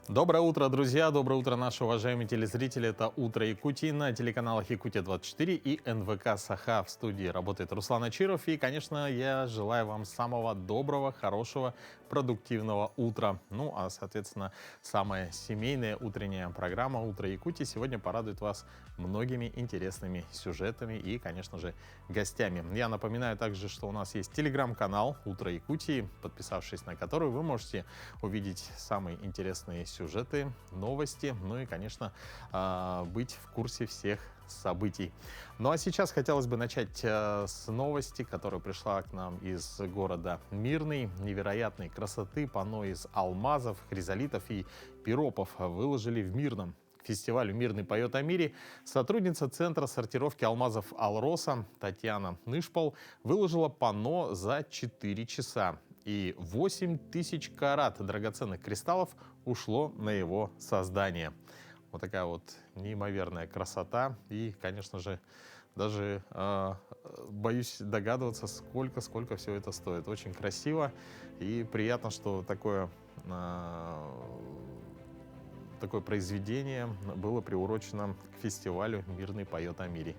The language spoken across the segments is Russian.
Доброе утро, друзья! Доброе утро, наши уважаемые телезрители! Это «Утро Якутии» на телеканалах «Якутия-24» и НВК «Саха». В студии работает Руслан Ачиров. И, конечно, я желаю вам самого доброго, хорошего, продуктивного утра. Ну, а, соответственно, самая семейная утренняя программа «Утро Якутии» сегодня порадует вас многими интересными сюжетами и, конечно же, гостями. Я напоминаю также, что у нас есть телеграм-канал «Утро Якутии», подписавшись на который вы можете увидеть самые интересные сюжеты, новости, ну и, конечно, быть в курсе всех событий. Ну а сейчас хотелось бы начать с новости, которая пришла к нам из города Мирный. Невероятной красоты панно из алмазов, хризолитов и пиропов выложили в Мирном. К фестивалю «Мирный поет о мире» сотрудница Центра сортировки алмазов «Алроса» Татьяна Нышпал выложила панно за 4 часа. И 8000 карат драгоценных кристаллов ушло на его создание. Вот такая вот неимоверная красота. И, конечно же, даже боюсь догадываться, сколько все это стоит. Очень красиво и приятно, что такое произведение было приурочено к фестивалю «Мирный поет о мире».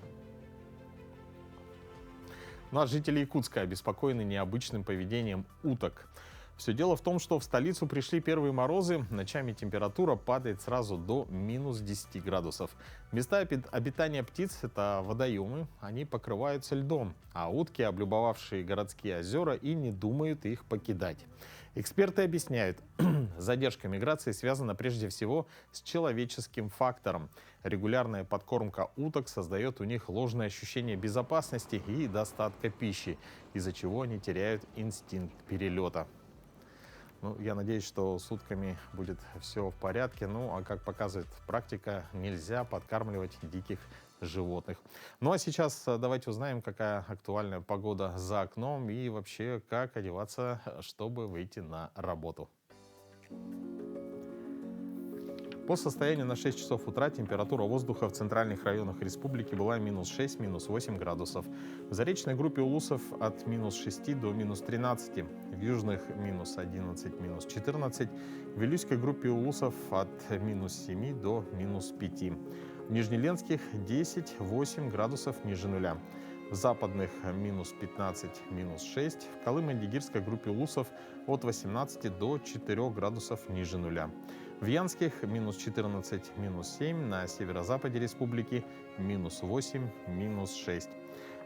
Ну а жители Якутска обеспокоены необычным поведением уток. Все дело в том, что в столицу пришли первые морозы, ночами температура падает сразу до минус 10 градусов. Места обитания птиц – это водоемы, они покрываются льдом, а утки, облюбовавшие городские озера, и не думают их покидать. Эксперты объясняют, задержка миграции связана прежде всего с человеческим фактором. Регулярная подкормка уток создает у них ложное ощущение безопасности и достатка пищи, из-за чего они теряют инстинкт перелета. Ну, я надеюсь, что с утками будет все в порядке. Ну, а как показывает практика, нельзя подкармливать диких животных. Ну, а сейчас давайте узнаем, какая актуальная погода за окном и вообще, как одеваться, чтобы выйти на работу. По состоянию на 6 часов утра температура воздуха в центральных районах республики была минус 6, минус 8 градусов. В заречной группе Улусов от минус 6 до минус 13. В южных минус 11, минус 14. В Вилюйской группе Улусов от минус 7 до минус 5. В Нижнеленских 10-8 градусов ниже нуля. В западных минус 15, минус 6. В Колымо-Дигирской группе Улусов от 18 до 4 градусов ниже нуля. В Янских минус 14, минус 7. На северо-западе республики минус 8, минус 6.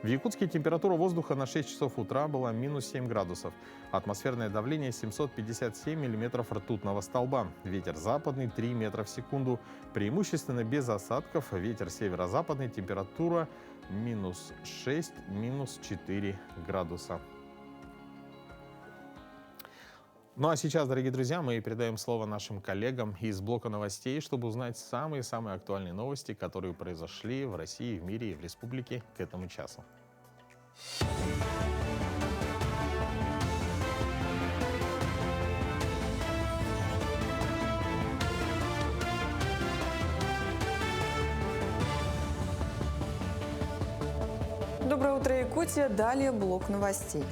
В Якутске температура воздуха на 6 часов утра была минус 7 градусов. Атмосферное давление 757 миллиметров ртутного столба. Ветер западный 3 метра в секунду. Преимущественно без осадков. Ветер северо-западный. Температура минус 6, минус 4 градуса. Ну а сейчас, дорогие друзья, мы передаем слово нашим коллегам из блока новостей, чтобы узнать самые-самые актуальные новости, которые произошли в России, в мире и в республике к этому часу. Доброе утро, Якутия. Далее блок новостей.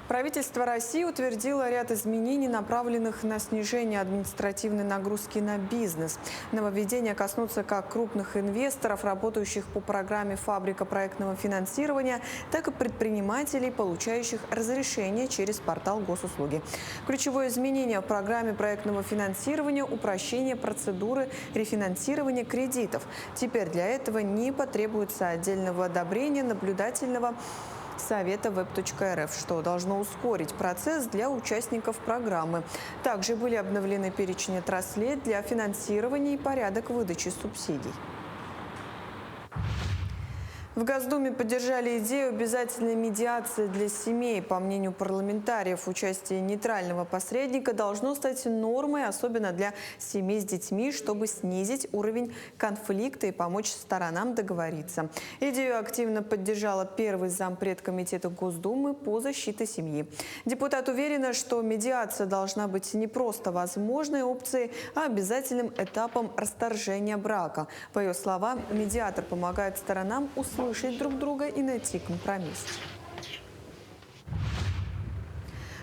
Правительство России утвердило ряд изменений, направленных на снижение административной нагрузки на бизнес. Нововведения коснутся как крупных инвесторов, работающих по программе «Фабрика проектного финансирования», так и предпринимателей, получающих разрешение через портал госуслуги. Ключевое изменение в программе проектного финансирования – упрощение процедуры рефинансирования кредитов. Теперь для этого не потребуется отдельного одобрения наблюдательного совета web.rf, что должно ускорить процесс для участников программы. Также были обновлены перечень отраслей для финансирования и порядок выдачи субсидий. В Госдуме поддержали идею обязательной медиации для семей. По мнению парламентариев, участие нейтрального посредника должно стать нормой, особенно для семей с детьми, чтобы снизить уровень конфликта и помочь сторонам договориться. Идею активно поддержала первый зампред комитета Госдумы по защите семьи. Депутат уверена, что медиация должна быть не просто возможной опцией, а обязательным этапом расторжения брака. По ее словам, медиатор помогает сторонам услышать друг друга и найти компромисс.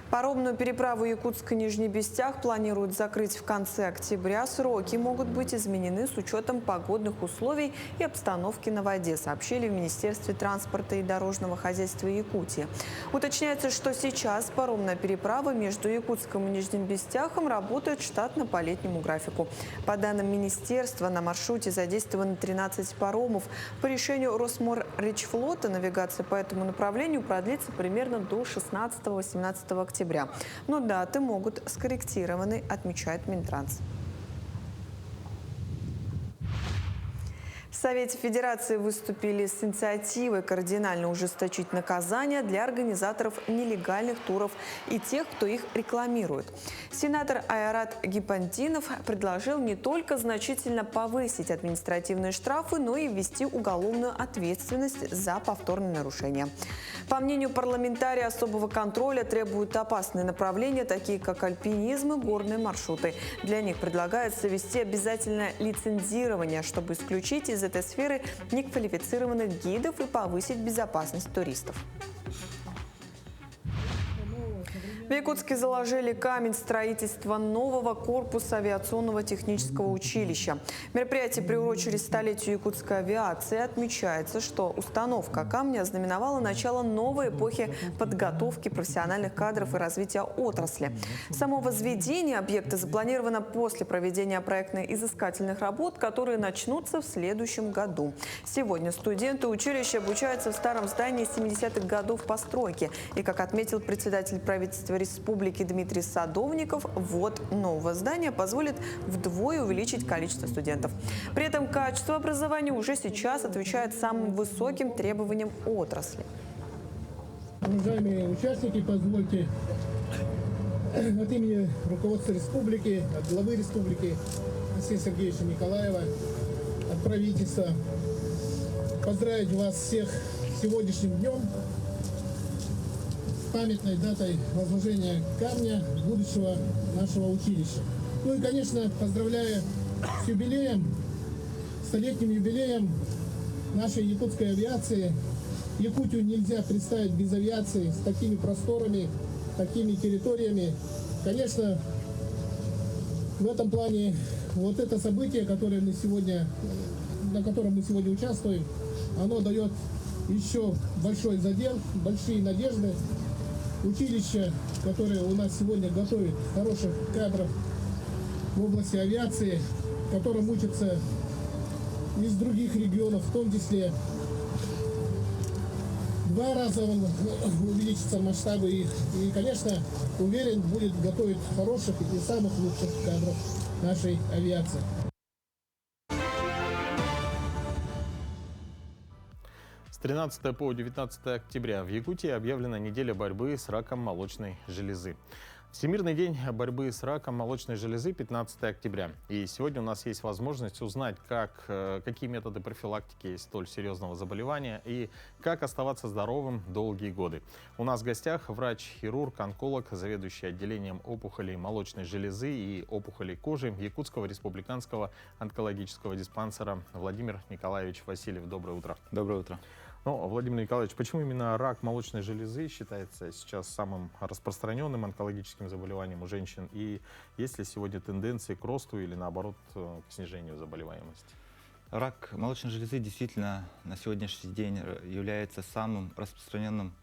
Паромную переправу Якутск-Нижний Бестях планируют закрыть в конце октября. Сроки могут быть изменены с учетом погодных условий и обстановки на воде, сообщили в Министерстве транспорта и дорожного хозяйства Якутии. Уточняется, что сейчас паромная переправа между Якутском и Нижним Бестяхом работает штатно по летнему графику. По данным министерства, на маршруте задействовано 13 паромов. По решению Росморречфлота навигация по этому направлению продлится примерно до 16-18 октября. Но даты могут скорректированы, отмечает Минтранс. В Совете Федерации выступили с инициативой кардинально ужесточить наказания для организаторов нелегальных туров и тех, кто их рекламирует. Сенатор Айрат Гипантинов предложил не только значительно повысить административные штрафы, но и ввести уголовную ответственность за повторные нарушения. По мнению парламентария, особого контроля требуют опасные направления, такие как альпинизм и горные маршруты. Для них предлагается ввести обязательное лицензирование, чтобы исключить из этой сферы неквалифицированных гидов и повысить безопасность туристов. В Якутске заложили камень строительства нового корпуса авиационного технического училища. Мероприятие приурочили столетию якутской авиации. Отмечается, что установка камня ознаменовала начало новой эпохи подготовки профессиональных кадров и развития отрасли. Само возведение объекта запланировано после проведения проектно-изыскательных работ, которые начнутся в следующем году. Сегодня студенты училища обучаются в старом здании 70-х годов постройки. И, как отметил председатель правительства Республики Дмитрий Садовников, ввод нового здания позволит вдвое увеличить количество студентов. При этом качество образования уже сейчас отвечает самым высоким требованиям отрасли. Уважаемые участники, позвольте от имени руководства республики, от главы республики Алексея Сергеевича Николаева, от правительства поздравить вас всех с сегодняшним днем, памятной датой возложения камня будущего нашего училища. Ну и, конечно, поздравляю с юбилеем, столетним юбилеем нашей якутской авиации. Якутию нельзя представить без авиации, с такими просторами, такими территориями. Конечно, в этом плане вот это событие, которое на котором мы сегодня участвуем, оно дает еще большой задел, большие надежды. Училище, которое у нас сегодня готовит хороших кадров в области авиации, которым учатся из других регионов, в том числе 2 раза увеличатся масштабы их. И, конечно, уверен, будет готовить хороших и самых лучших кадров нашей авиации. С 13 по 19 октября в Якутии объявлена неделя борьбы с раком молочной железы. Всемирный день борьбы с раком молочной железы 15 октября. И сегодня у нас есть возможность узнать, какие методы профилактики есть столь серьезного заболевания и как оставаться здоровым долгие годы. У нас в гостях врач-хирург, онколог, заведующий отделением опухолей молочной железы и опухолей кожи Якутского республиканского онкологического диспансера Владимир Николаевич Васильев. Доброе утро. Доброе утро. Ну, Владимир Николаевич, почему именно рак молочной железы считается сейчас самым распространенным онкологическим заболеванием у женщин? И есть ли сегодня тенденции к росту или, наоборот, к снижению заболеваемости? Рак молочной железы действительно на сегодняшний день является самым распространенным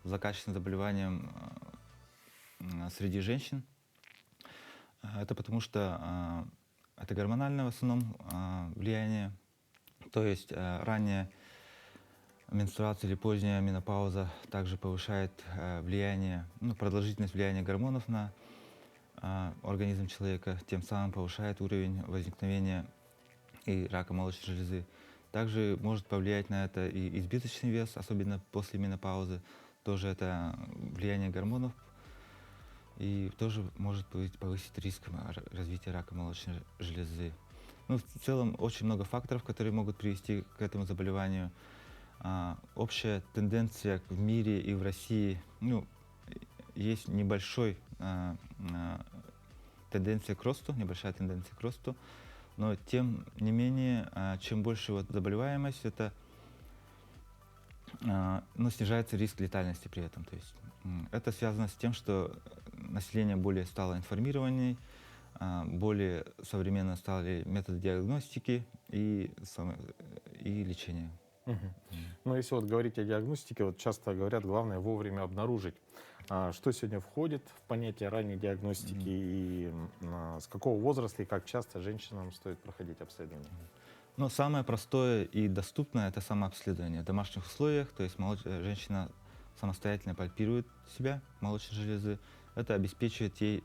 злокачественным заболеванием среди женщин. Это потому что это гормональное в основном влияние, то есть ранее менструация или поздняя менопауза также повышает продолжительность влияния гормонов на организм человека, тем самым повышает уровень возникновения и рака молочной железы. Также может повлиять на это и избыточный вес, особенно после менопаузы. Тоже это влияние гормонов и тоже может повысить риск развития рака молочной железы. Ну, в целом очень много факторов, которые могут привести к этому заболеванию. Общая тенденция в мире и в России, есть небольшая тенденция к росту, но тем не менее, чем больше заболеваемость, это но снижается риск летальности при этом. То есть это связано с тем, что население более стало информированней, более современно стали методы диагностики и лечения. Мгм. Ну, если вот говорить о диагностике, вот часто говорят, главное вовремя обнаружить. Что сегодня входит в понятие ранней диагностики и с какого возраста и как часто женщинам стоит проходить обследование? Но самое простое и доступное — это самообследование в домашних условиях, то есть женщина самостоятельно пальпирует себя, молочные железы. Это обеспечивает ей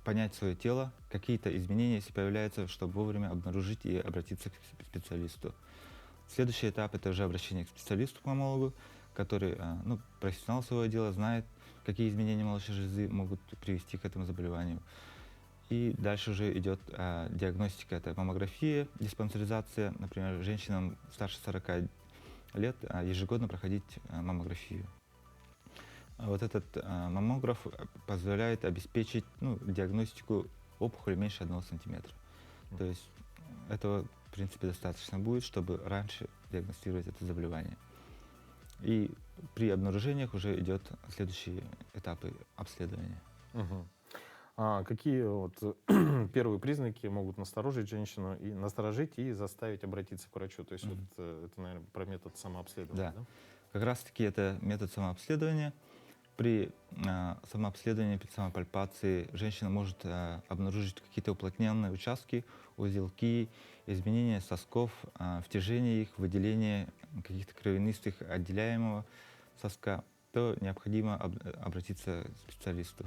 понять свое тело, какие-то изменения, если появляются, чтобы вовремя обнаружить и обратиться к специалисту. Следующий этап — это уже обращение к специалисту-маммологу, который профессионал своего дела, знает, какие изменения молочной железы могут привести к этому заболеванию. И дальше уже идет диагностика, это маммография, диспансеризация. Например, женщинам старше 40 лет ежегодно проходить маммографию. Вот этот маммограф позволяет обеспечить диагностику опухоли меньше 1 сантиметра. То есть этого, в принципе, достаточно будет, чтобы раньше диагностировать это заболевание. И при обнаружениях уже идет следующие этапы обследования. Мгм. Какие вот первые признаки могут насторожить женщину и насторожить и заставить обратиться к врачу? То есть вот это, наверное, про метод самообследования, Да. да? Как раз-таки это метод самообследования. При самообследовании, при самопальпации женщина может обнаружить какие-то уплотненные участки, узелки, изменения сосков, втяжение их, выделение каких-то кровянистых отделяемого соска, то необходимо обратиться к специалисту.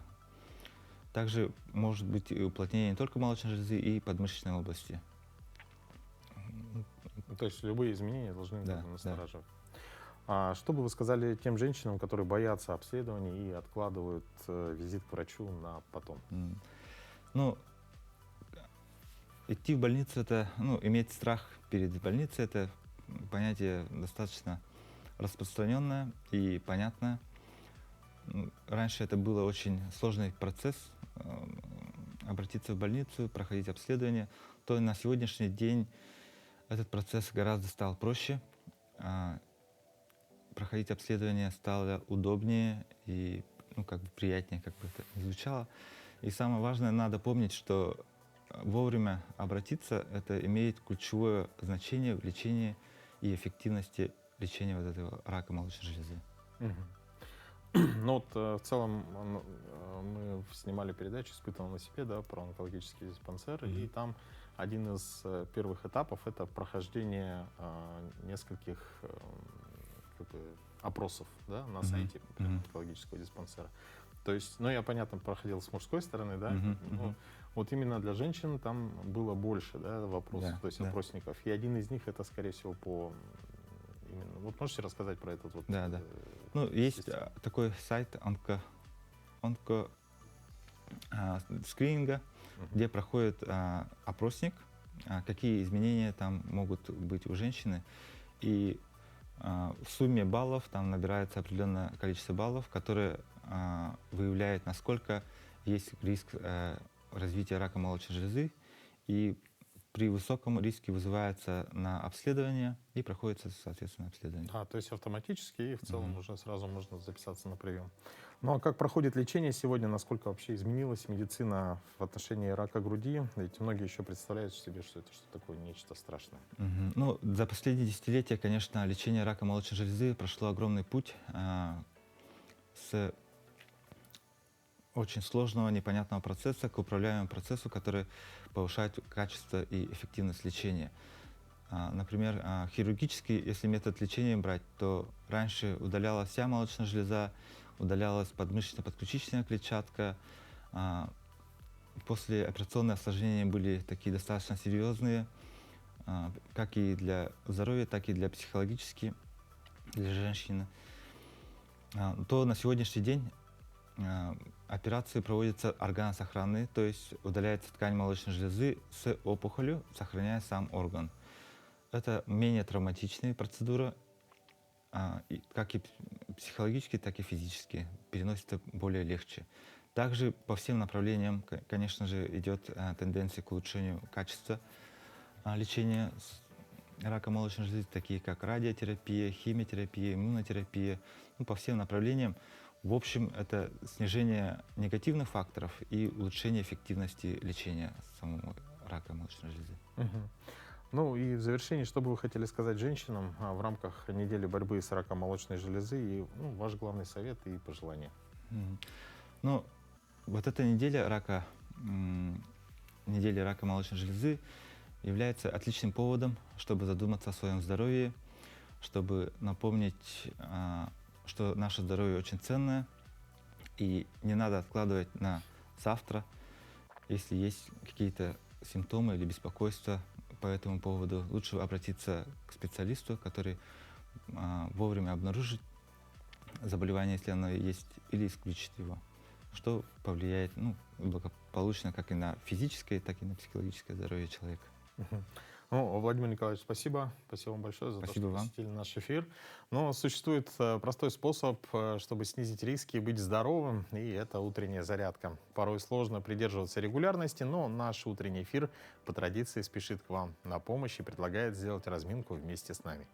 Также может быть и уплотнение не только молочной железы, и подмышечной области. То есть любые изменения должны Да, настораживать. Что бы вы сказали тем женщинам, которые боятся обследований и откладывают визит к врачу на потом? Ну, идти в больницу — это, иметь страх перед больницей — это понятие достаточно распространенное и понятное. Раньше это был очень сложный процесс обратиться в больницу, проходить обследование, то на сегодняшний день этот процесс гораздо стал проще. Проходить обследование стало удобнее и приятнее, как бы это ни звучало. И самое важное, надо помнить, что вовремя обратиться — это имеет ключевое значение в лечении и эффективности лечения вот этого рака молочной железы. Ну вот в целом мы снимали передачу «Испытывал на себе», да, про онкологический диспансер, и там один из первых этапов — это прохождение нескольких опросов, да, на сайте онкологического диспансера. То есть, я, понятно, проходил с мужской стороны, да, но вот именно для женщин там было больше, да, вопросов, Да, то есть да. опросников. И один из них — это, скорее всего, по именно... Вот можете рассказать про этот вот... Да. Есть систему? такой сайт скрининга, где проходит опросник, какие изменения там могут быть у женщины. И в сумме баллов там набирается определенное количество баллов, которое выявляет, насколько есть риск развития рака молочной железы. И при высоком риске вызывается на обследование и проходится, соответственно, обследование. То есть автоматически, и в целом уже сразу можно записаться на прием. Ну а как проходит лечение сегодня? Насколько вообще изменилась медицина в отношении рака груди? Ведь многие еще представляют себе, что это что-то такое, нечто страшное. За последние десятилетия, конечно, лечение рака молочной железы прошло огромный путь с очень сложного, непонятного процесса к управляемому процессу, который повышает качество и эффективность лечения. Например, хирургически, если метод лечения брать, то раньше удалялась вся молочная железа, удалялась подмышечно-подключичная клетчатка. Послеоперационные осложнения были такие достаточно серьезные, как и для здоровья, так и для психологически, для женщины. То на сегодняшний день операции проводятся органосохранные, то есть удаляется ткань молочной железы с опухолью, сохраняя сам орган. Это менее травматичная процедура, как и психологически, так и физически. Переносится более легче. Также по всем направлениям, конечно же, идет тенденция к улучшению качества лечения. рака молочной железы, такие как радиотерапия, химиотерапия, иммунотерапия, ну, по всем направлениям. В общем, это снижение негативных факторов и улучшение эффективности лечения самого рака молочной железы. Мгм. Ну и в завершении, что бы вы хотели сказать женщинам в рамках недели борьбы с раком молочной железы и ваш главный совет и пожелания? Мгм. Ну, вот эта неделя недели рака молочной железы является отличным поводом, чтобы задуматься о своем здоровье, чтобы напомнить, что наше здоровье очень ценное, и не надо откладывать на завтра, если есть какие-то симптомы или беспокойства по этому поводу. Лучше обратиться к специалисту, который вовремя обнаружит заболевание, если оно есть, или исключит его, что повлияет благополучно как и на физическое, так и на психологическое здоровье человека. Мгм. Ну, Владимир Николаевич, спасибо. Спасибо вам большое за Спасибо то, что вам. посетили наш эфир. Но существует простой способ, чтобы снизить риски и быть здоровым, и это утренняя зарядка. Порой сложно придерживаться регулярности, но наш утренний эфир по традиции спешит к вам на помощь и предлагает сделать разминку вместе с нами.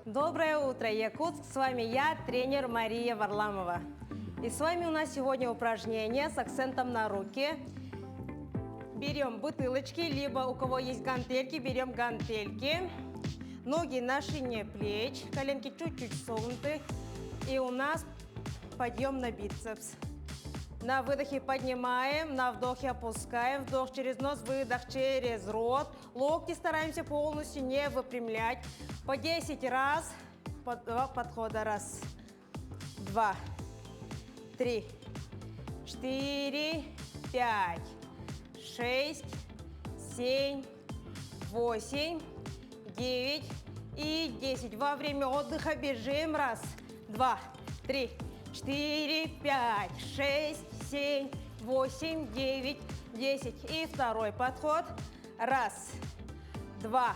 Доброе утро, Якутск! С вами я, тренер Мария Варламова. И с вами у нас сегодня упражнение с акцентом на руки. Берем бутылочки, либо у кого есть гантельки, берем гантельки. Ноги на ширине плеч, коленки чуть-чуть согнуты. И у нас подъем на бицепс. На выдохе поднимаем, на вдохе опускаем. Вдох через нос, выдох через рот. Локти стараемся полностью не выпрямлять. По 10 раз, по 2 подхода. Раз, 2, 3, 4, 5, 6, 7, 8, 9 и 10. Во время отдыха бежим. Раз, 2, 3, 4, 5, 6, 7, 8, 9, 10. И второй подход. Раз, 2,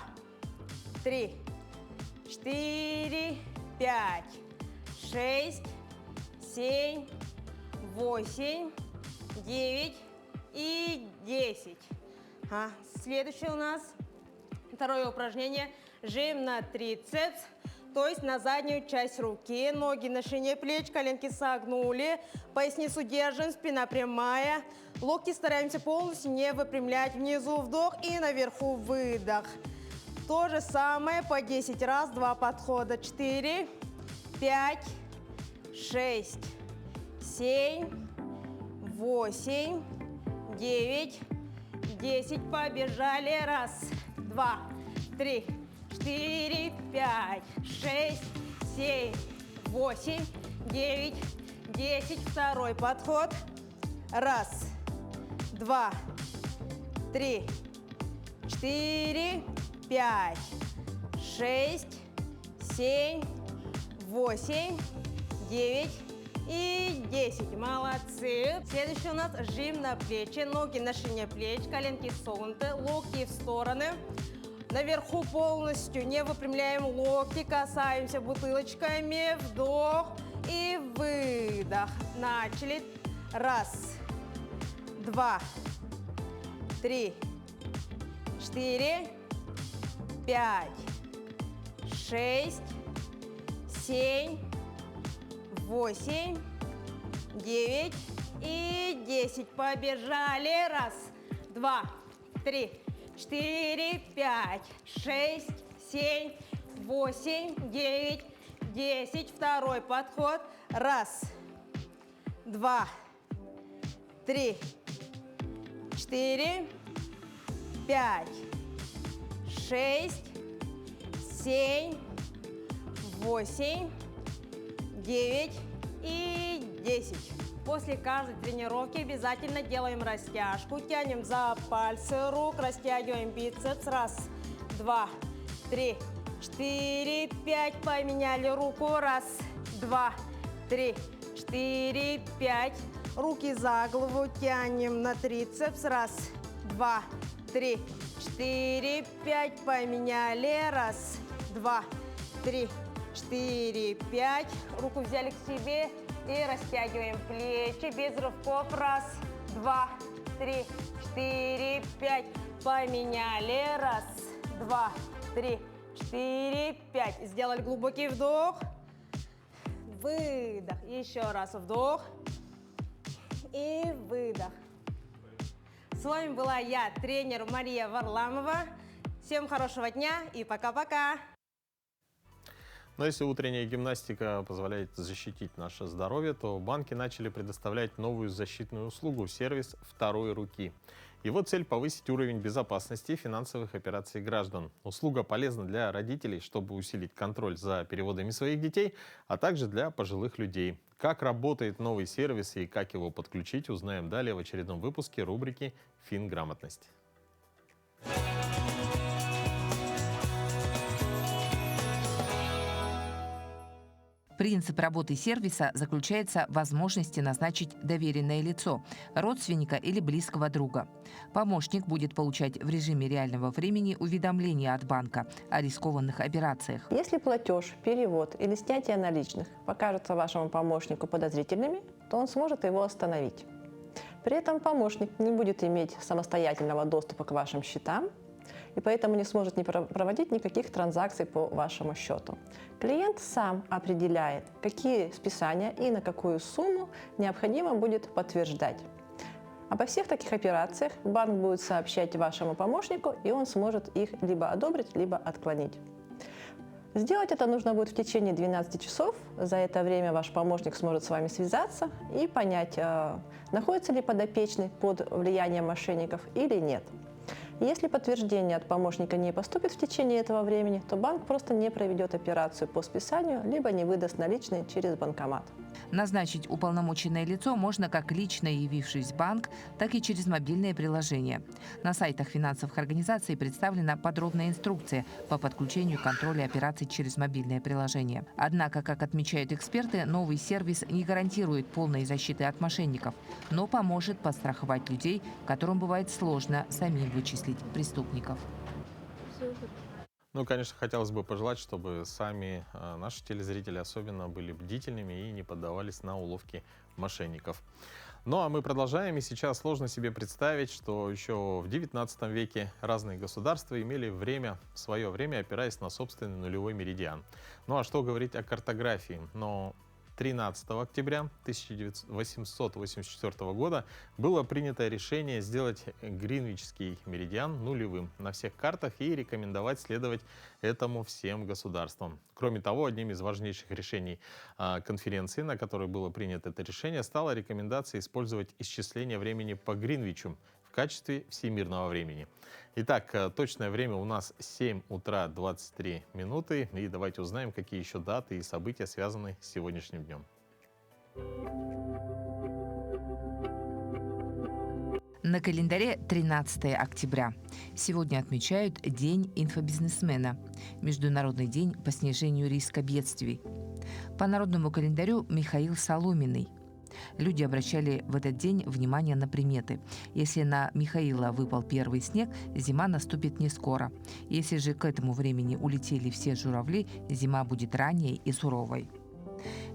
3, 4, 5, 6, 7, 8, 9 и 10. Следующее у нас второе упражнение. Жим на трицепс, то есть на заднюю часть руки. Ноги на ширине плеч, коленки согнули, поясницу держим, спина прямая. Локти стараемся полностью не выпрямлять. Внизу вдох и наверху выдох. То же самое по 10 раз, 2 подхода. 4, 5, 6, 7, 8, 9, 10. Побежали. Раз, 2, 3, 4, 5, 6, 7, 8, 9, 10. Второй подход. Раз, 2, 3, 4, 5, 6, 7, 8, 9 и 10. Молодцы. Следующий у нас жим на плечи. Ноги на ширине плеч, коленки согнуты, локти в стороны. Наверху полностью не выпрямляем локти, касаемся бутылочками. Вдох и выдох. Начали. Раз, 2, 3, 4, 5, 6, 7, 8, 9 и 10. Побежали. Раз, 2, 3, 4, 5, 6, 7, 8, 9, 10. Второй подход. Раз, 2, 3, 4, 5, 6, 7, 8, 9 и 10. После каждой тренировки обязательно делаем растяжку. Тянем за пальцы рук, растягиваем бицепс. Раз, 2, 3, 4, 5. Поменяли руку. Раз, 2, 3, 4, 5. Руки за голову тянем на трицепс. Раз, 2, 3, 4, 5. Поменяли. Раз, 2, 3, 4, 5. Руку взяли к себе и растягиваем плечи без рывков. Раз, 2, 3, 4, 5. Поменяли. Раз, два, три, 4, 5. Сделали глубокий вдох. Выдох. Еще раз вдох. И выдох. С вами была я, тренер Мария Варламова. Всем хорошего дня и пока-пока. Но если утренняя гимнастика позволяет защитить наше здоровье, то банки начали предоставлять новую защитную услугу – сервис второй руки. Его цель – повысить уровень безопасности финансовых операций граждан. Услуга полезна для родителей, чтобы усилить контроль за переводами своих детей, а также для пожилых людей. Как работает новый сервис и как его подключить, узнаем далее в очередном выпуске рубрики «Финграмотность». Принцип работы сервиса заключается в возможности назначить доверенное лицо, родственника или близкого друга. Помощник будет получать в режиме реального времени уведомления от банка о рискованных операциях. Если платеж, перевод или снятие наличных покажутся вашему помощнику подозрительными, то он сможет его остановить. При этом помощник не будет иметь самостоятельного доступа к вашим счетам, и поэтому не сможет проводить никаких транзакций по вашему счету. Клиент сам определяет, какие списания и на какую сумму необходимо будет подтверждать. Обо всех таких операциях банк будет сообщать вашему помощнику, и он сможет их либо одобрить, либо отклонить. Сделать это нужно будет в течение 12 часов. За это время ваш помощник сможет с вами связаться и понять, находится ли подопечный под влиянием мошенников или нет. Если подтверждение от помощника не поступит в течение этого времени, то банк просто не проведет операцию по списанию, либо не выдаст наличные через банкомат. Назначить уполномоченное лицо можно как лично явившись в банк, так и через мобильное приложение. На сайтах финансовых организаций представлена подробная инструкция по подключению контроля операций через мобильное приложение. Однако, как отмечают эксперты, новый сервис не гарантирует полной защиты от мошенников, но поможет подстраховать людей, которым бывает сложно самим вычислить преступников. Ну, конечно, хотелось бы пожелать, чтобы сами наши телезрители особенно были бдительными и не поддавались на уловки мошенников. Ну, а мы продолжаем, и сейчас сложно себе представить, что еще в 19 веке разные государства имели свое время, опираясь на собственный нулевой меридиан. Ну, а что говорить о картографии? Но 13 октября 1884 года было принято решение сделать Гринвичский меридиан нулевым на всех картах и рекомендовать следовать этому всем государствам. Кроме того, одним из важнейших решений конференции, на которой было принято это решение, стала рекомендация использовать исчисление времени по Гринвичу в качестве всемирного времени. Итак, точное время у нас 7 утра 23 минуты. И давайте узнаем, какие еще даты и события связаны с сегодняшним днем. На календаре 13 октября. Сегодня отмечают День инфобизнесмена, Международный день по снижению риска бедствий. По народному календарю Михаил Соломенный. Люди обращали в этот день внимание на приметы. Если на Михаила выпал первый снег, зима наступит не скоро. Если же к этому времени улетели все журавли, зима будет ранней и суровой.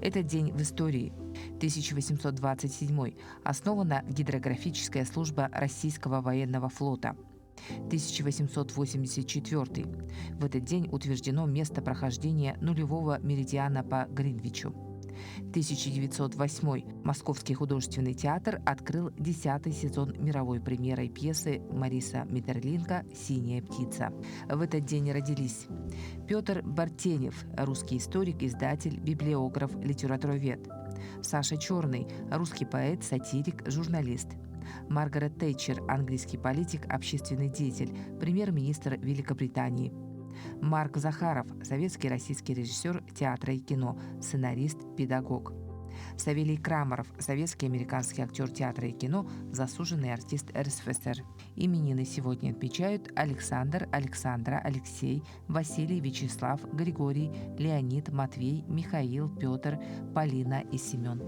Этот день в истории. 1827. Основана гидрографическая служба Российского военного флота. 1884. В этот день утверждено место прохождения нулевого меридиана по Гринвичу. 1908. Московский художественный театр открыл 10-й сезон мировой премьерой пьесы Мариса Метерлинка «Синяя птица». В этот день родились Петр Бартенев, русский историк, издатель, библиограф, литературовед. Саша Черный, русский поэт, сатирик, журналист. Маргарет Тэтчер, английский политик, общественный деятель, премьер-министр Великобритании. Марк Захаров, советский и российский режиссер театра и кино, сценарист, педагог. Савелий Крамаров, советский и американский актер театра и кино, заслуженный артист РСФСР. Именины сегодня отмечают Александр, Александра, Алексей, Василий, Вячеслав, Григорий, Леонид, Матвей, Михаил, Петр, Полина и Семен.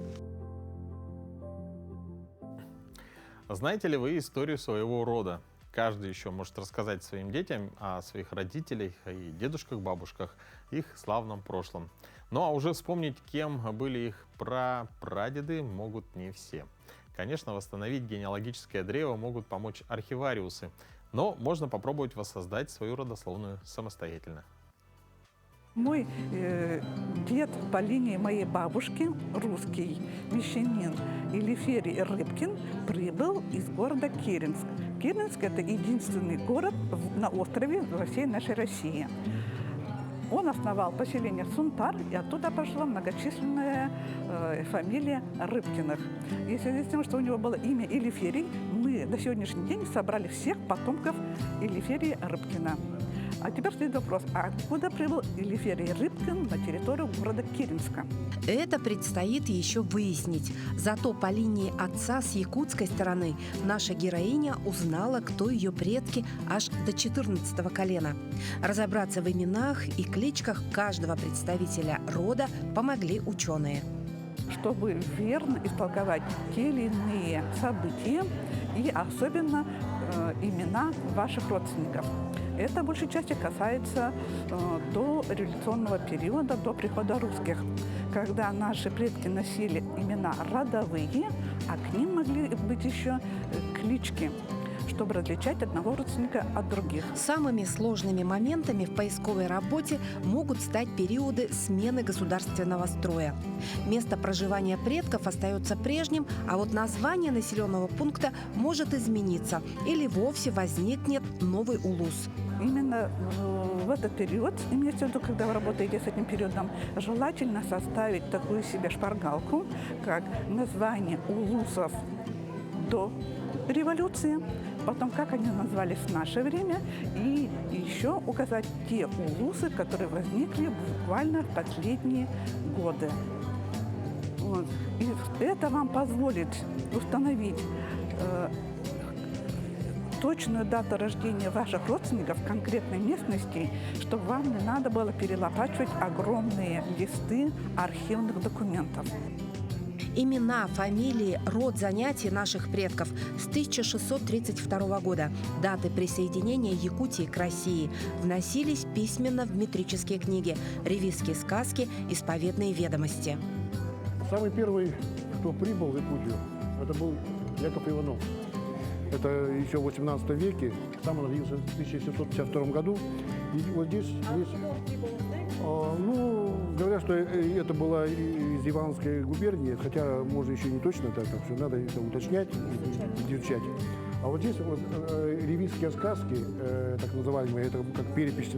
Знаете ли вы историю своего рода? Каждый еще может рассказать своим детям о своих родителях и дедушках, бабушках, их славном прошлом. Ну а уже вспомнить, кем были их прапрадеды, могут не все. Конечно, восстановить генеалогическое древо могут помочь архивариусы, но можно попробовать воссоздать свою родословную самостоятельно. Мой дед по линии моей бабушки, русский мещанин Илиферий Рыбкин, прибыл из города Керенск. Керенск – это единственный город на острове во всей нашей России. Он основал поселение Сунтар, и оттуда пошла многочисленная фамилия Рыбкиных. И в связи с тем, что у него было имя Илиферий, мы до сегодняшний день собрали всех потомков Илиферия Рыбкина. А теперь стоит вопрос, а откуда прибыл Илиферий Рыбкин на территорию города Керенска? Это предстоит еще выяснить. Зато по линии отца с якутской стороны наша героиня узнала, кто ее предки аж до 14-го колена. Разобраться в именах и кличках каждого представителя рода помогли ученые. Чтобы верно истолковать те или иные события и особенно имена ваших родственников. Это большей части касается до революционного периода, до прихода русских, когда наши предки носили имена родовые, а к ним могли быть еще клички, чтобы различать одного родственника от других. Самыми сложными моментами в поисковой работе могут стать периоды смены государственного строя. Место проживания предков остается прежним, а вот название населенного пункта может измениться или вовсе возникнет новый улус. Именно в этот период, имеется в виду, когда вы работаете с этим периодом, желательно составить такую себе шпаргалку, как название улусов до революции, потом как они назвались в наше время, и еще указать те улусы, которые возникли буквально в последние годы. Вот. И это вам позволит установить точную дату рождения ваших родственников в конкретной местности, чтобы вам не надо было перелопачивать огромные листы архивных документов. Имена, фамилии, род занятий наших предков с 1632 года, даты присоединения Якутии к России, вносились письменно в метрические книги, ревизские сказки, исповедные ведомости. Самый первый, кто прибыл в Якутию, это был Яков Иванов. Это еще в 18 веке, сам он родился в 1752 году. И вот здесь говорят, что это была из Ивановской губернии, хотя, может, еще не точно, так все надо это уточнять, изучать. А вот здесь вот ревизские сказки, так называемые, это как перепись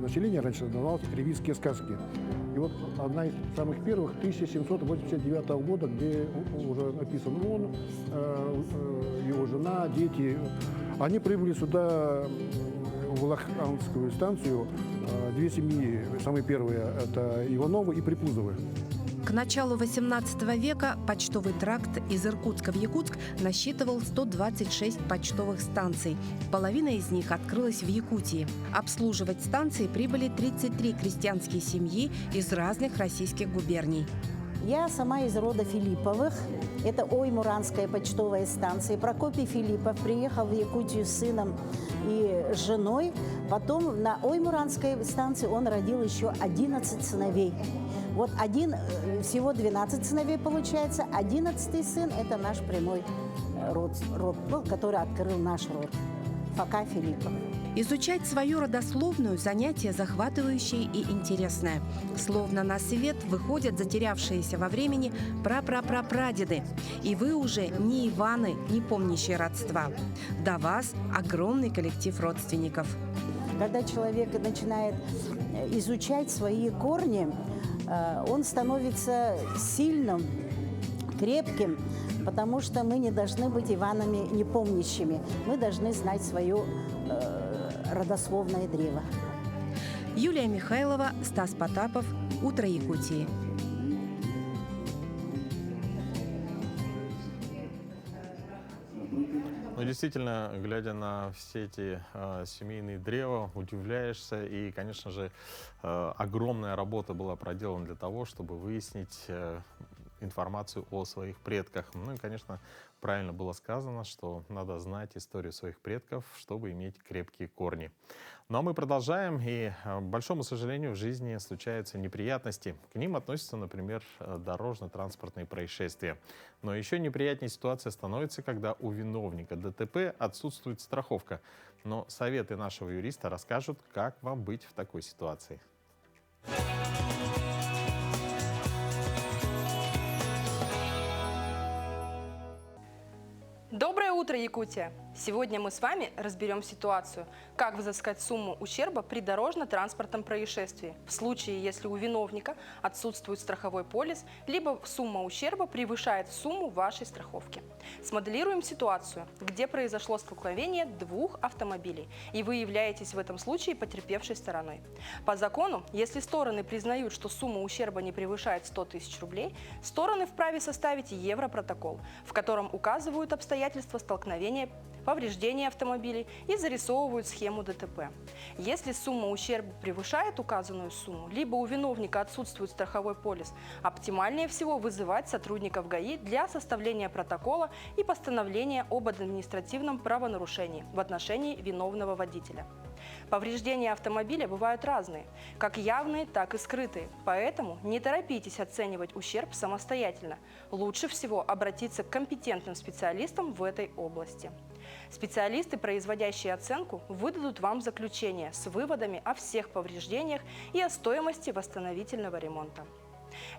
населения раньше называлось ревизские сказки. И вот одна из самых первых 1789 года, где уже написан он, его жена, дети, они прибыли сюда, в Лоханскую станцию, две семьи, самые первые, это Ивановы и Припузовы. К началу XVIII века почтовый тракт из Иркутска в Якутск насчитывал 126 почтовых станций. Половина из них открылась в Якутии. Обслуживать станции прибыли 33 крестьянские семьи из разных российских губерний. Я сама из рода Филипповых. Это Оймуранская почтовая станция. Прокопий Филиппов приехал в Якутию с сыном и с женой. Потом на Оймуранской станции он родил еще 11 сыновей. Вот всего 12 сыновей получается. 11-й сын – это наш прямой род, который открыл наш род. Фока Филиппов. Изучать свою родословную – занятие захватывающее и интересное. Словно на свет выходят затерявшиеся во времени прапрапрапрадеды. И вы уже не Иваны, не помнящие родства. До вас огромный коллектив родственников. Когда человек начинает изучать свои корни, он становится сильным, крепким, потому что мы не должны быть Иванами непомнящими. Мы должны знать свое родословное древо. Юлия Михайлова, Стас Потапов. Утро Якутии. Ну, действительно, глядя на все эти семейные древа, удивляешься. И, конечно же, огромная работа была проделана для того, чтобы выяснить информацию о своих предках. Ну и, конечно, правильно было сказано, что надо знать историю своих предков, чтобы иметь крепкие корни. Ну а мы продолжаем, и, к большому сожалению, в жизни случаются неприятности. К ним относятся, например, дорожно-транспортные происшествия. Но еще неприятнее ситуация становится, когда у виновника ДТП отсутствует страховка. Но советы нашего юриста расскажут, как вам быть в такой ситуации. Доброе утро, Якутия! Сегодня мы с вами разберем ситуацию, как взыскать сумму ущерба при дорожно-транспортном происшествии, в случае, если у виновника отсутствует страховой полис, либо сумма ущерба превышает сумму вашей страховки. Смоделируем ситуацию, где произошло столкновение двух автомобилей, и вы являетесь в этом случае потерпевшей стороной. По закону, если стороны признают, что сумма ущерба не превышает 100 тысяч рублей, стороны вправе составить европротокол, в котором указывают обстоятельства столкновения, повреждения автомобилей и зарисовывают схему ДТП. Если сумма ущерба превышает указанную сумму, либо у виновника отсутствует страховой полис, оптимальнее всего вызывать сотрудников ГАИ для составления протокола и постановления об административном правонарушении в отношении виновного водителя. Повреждения автомобиля бывают разные, как явные, так и скрытые, поэтому не торопитесь оценивать ущерб самостоятельно. Лучше всего обратиться к компетентным специалистам в этой области. Специалисты, производящие оценку, выдадут вам заключение с выводами о всех повреждениях и о стоимости восстановительного ремонта.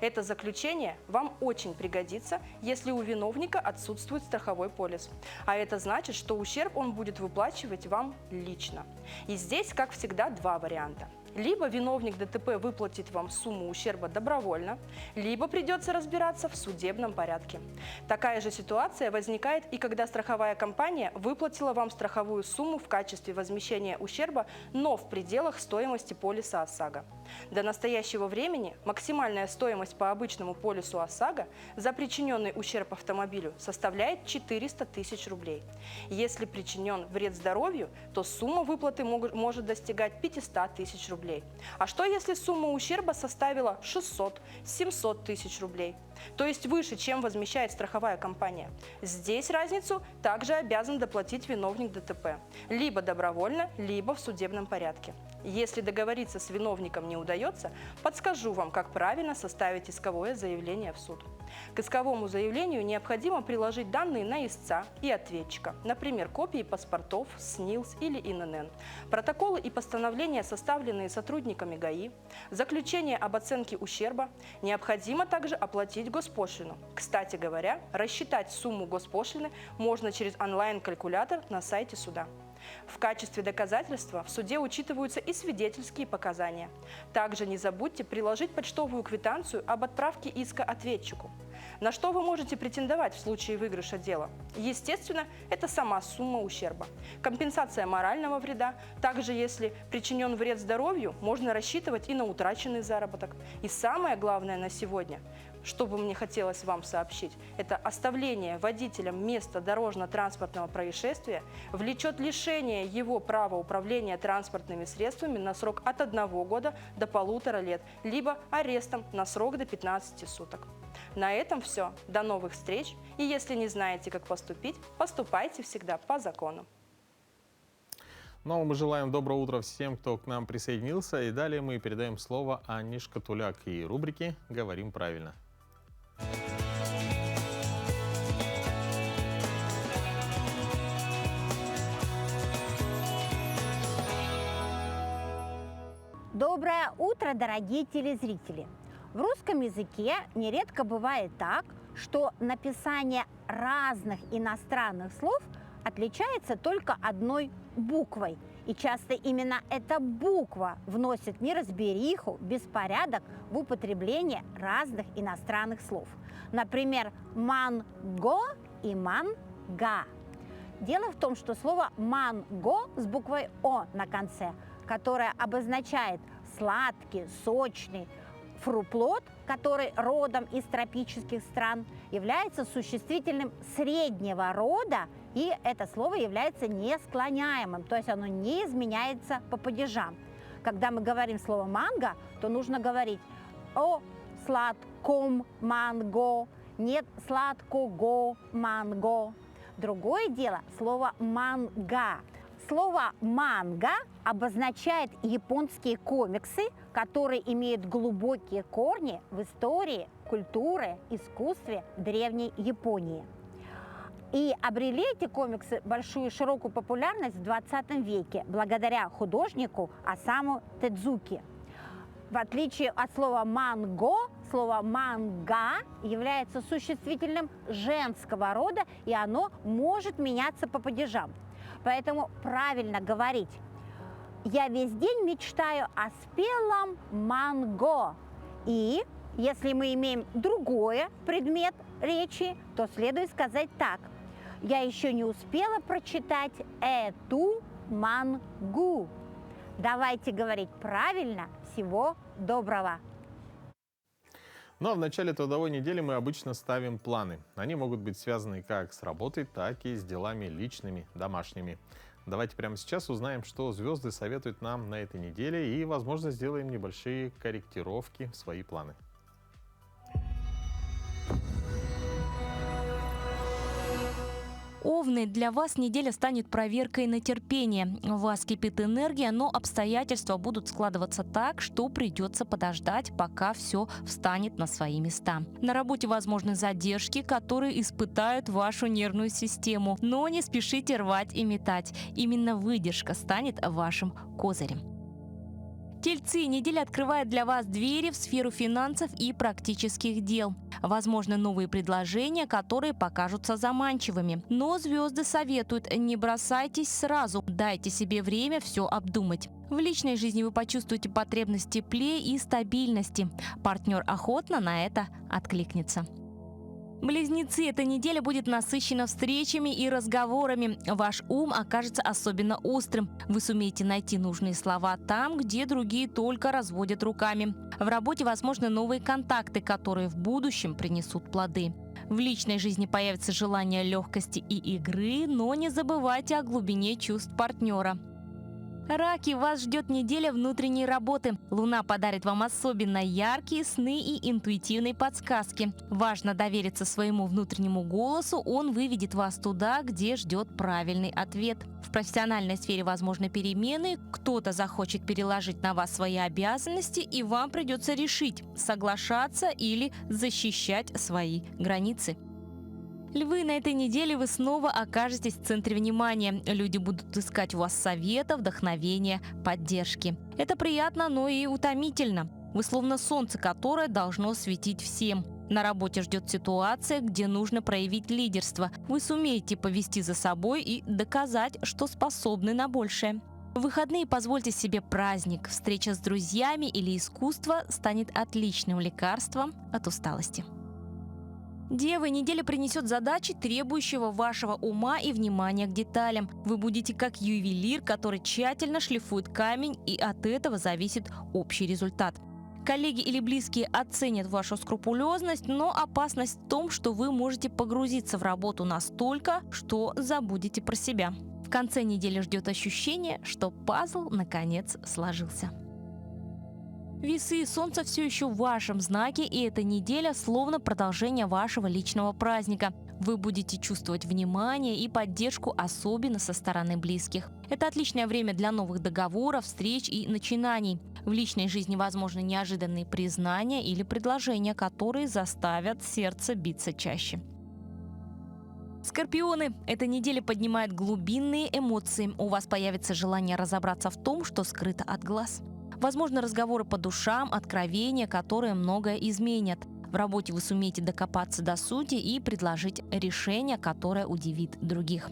Это заключение вам очень пригодится, если у виновника отсутствует страховой полис. А это значит, что ущерб он будет выплачивать вам лично. И здесь, как всегда, два варианта. Либо виновник ДТП выплатит вам сумму ущерба добровольно, либо придется разбираться в судебном порядке. Такая же ситуация возникает и когда страховая компания выплатила вам страховую сумму в качестве возмещения ущерба, но в пределах стоимости полиса ОСАГО. До настоящего времени максимальная стоимость по обычному полису ОСАГО за причиненный ущерб автомобилю составляет 400 тысяч рублей. Если причинен вред здоровью, то сумма выплаты может достигать 500 тысяч рублей. А что, если сумма ущерба составила 600-700 тысяч рублей? То есть выше, чем возмещает страховая компания. Здесь разницу также обязан доплатить виновник ДТП. Либо добровольно, либо в судебном порядке. Если договориться с виновником не удается, подскажу вам, как правильно составить исковое заявление в суд. К исковому заявлению необходимо приложить данные на истца и ответчика, например, копии паспортов, СНИЛС или ИНН, протоколы и постановления, составленные сотрудниками ГАИ, заключение об оценке ущерба. Необходимо также оплатить госпошлину. Кстати говоря, рассчитать сумму госпошлины можно через онлайн-калькулятор на сайте суда. В качестве доказательства в суде учитываются и свидетельские показания. Также не забудьте приложить почтовую квитанцию об отправке иска ответчику. На что вы можете претендовать в случае выигрыша дела? Естественно, это сама сумма ущерба. Компенсация морального вреда. Также, если причинен вред здоровью, можно рассчитывать и на утраченный заработок. И самое главное на сегодня, что бы мне хотелось вам сообщить, это оставление водителем места дорожно-транспортного происшествия влечет лишение его права управления транспортными средствами на срок от 1 года до 1,5 лет, либо арестом на срок до 15 суток. На этом все. До новых встреч. И если не знаете, как поступить, поступайте всегда по закону. Ну, мы желаем доброго утра всем, кто к нам присоединился. И далее мы передаем слово Анне Шкатуляк и рубрике «Говорим правильно». Доброе утро, дорогие телезрители! В русском языке нередко бывает так, что написание разных иностранных слов отличается только одной буквой. И часто именно эта буква вносит неразбериху, беспорядок в употреблении разных иностранных слов. Например, манго и манга. Дело в том, что слово манго с буквой О на конце, которое обозначает сладкий, сочный фруплод, который родом из тропических стран, является существительным среднего рода, и это слово является несклоняемым, то есть оно не изменяется по падежам. Когда мы говорим слово «манго», то нужно говорить о сладком манго нет сладкого манго. Другое дело слово манга. Слово манга обозначает японские комиксы, которые имеют глубокие корни в истории, культуре, искусстве древней Японии. И обрели эти комиксы большую широкую популярность в 20 веке благодаря художнику Осаму Тедзуки. В отличие от слова «манго», слово «манга» является существительным женского рода, и оно может меняться по падежам. Поэтому правильно говорить: «Я весь день мечтаю о спелом манго». И если мы имеем другой предмет речи, то следует сказать так: «Я еще не успела прочитать эту мангу». Давайте говорить правильно. Всего доброго! Ну а в начале трудовой недели мы обычно ставим планы. Они могут быть связаны как с работой, так и с делами личными, домашними. Давайте прямо сейчас узнаем, что звезды советуют нам на этой неделе, и, возможно, сделаем небольшие корректировки в свои планы. Овны, для вас неделя станет проверкой на терпение. У вас кипит энергия, но обстоятельства будут складываться так, что придется подождать, пока все встанет на свои места. На работе возможны задержки, которые испытают вашу нервную систему. Но не спешите рвать и метать. Именно выдержка станет вашим козырем. Тельцы, неделя открывает для вас двери в сферу финансов и практических дел. Возможны новые предложения, которые покажутся заманчивыми. Но звезды советуют: не бросайтесь сразу, дайте себе время все обдумать. В личной жизни вы почувствуете потребность в тепле и стабильности. Партнер охотно на это откликнется. Близнецы, эта неделя будет насыщена встречами и разговорами. Ваш ум окажется особенно острым. Вы сумеете найти нужные слова там, где другие только разводят руками. В работе возможны новые контакты, которые в будущем принесут плоды. В личной жизни появится желание легкости и игры, но не забывайте о глубине чувств партнера. Раки, вас ждет неделя внутренней работы. Луна подарит вам особенно яркие сны и интуитивные подсказки. Важно довериться своему внутреннему голосу, он выведет вас туда, где ждет правильный ответ. В профессиональной сфере возможны перемены, кто-то захочет переложить на вас свои обязанности, и вам придется решить, соглашаться или защищать свои границы. Львы, на этой неделе вы снова окажетесь в центре внимания. Люди будут искать у вас совета, вдохновения, поддержки. Это приятно, но и утомительно. Вы словно солнце, которое должно светить всем. На работе ждет ситуация, где нужно проявить лидерство. Вы сумеете повести за собой и доказать, что способны на большее. В выходные позвольте себе праздник. Встреча с друзьями или искусство станет отличным лекарством от усталости. Девы, неделя принесет задачи, требующего вашего ума и внимания к деталям. Вы будете как ювелир, который тщательно шлифует камень, и от этого зависит общий результат. Коллеги или близкие оценят вашу скрупулезность, но опасность в том, что вы можете погрузиться в работу настолько, что забудете про себя. В конце недели ждет ощущение, что пазл наконец сложился. Весы, Солнце все еще в вашем знаке, и эта неделя словно продолжение вашего личного праздника. Вы будете чувствовать внимание и поддержку, особенно со стороны близких. Это отличное время для новых договоров, встреч и начинаний. В личной жизни возможны неожиданные признания или предложения, которые заставят сердце биться чаще. Скорпионы, эта неделя поднимает глубинные эмоции. У вас появится желание разобраться в том, что скрыто от глаз. Возможно, разговоры по душам, откровения, которые многое изменят. В работе вы сумеете докопаться до сути и предложить решение, которое удивит других.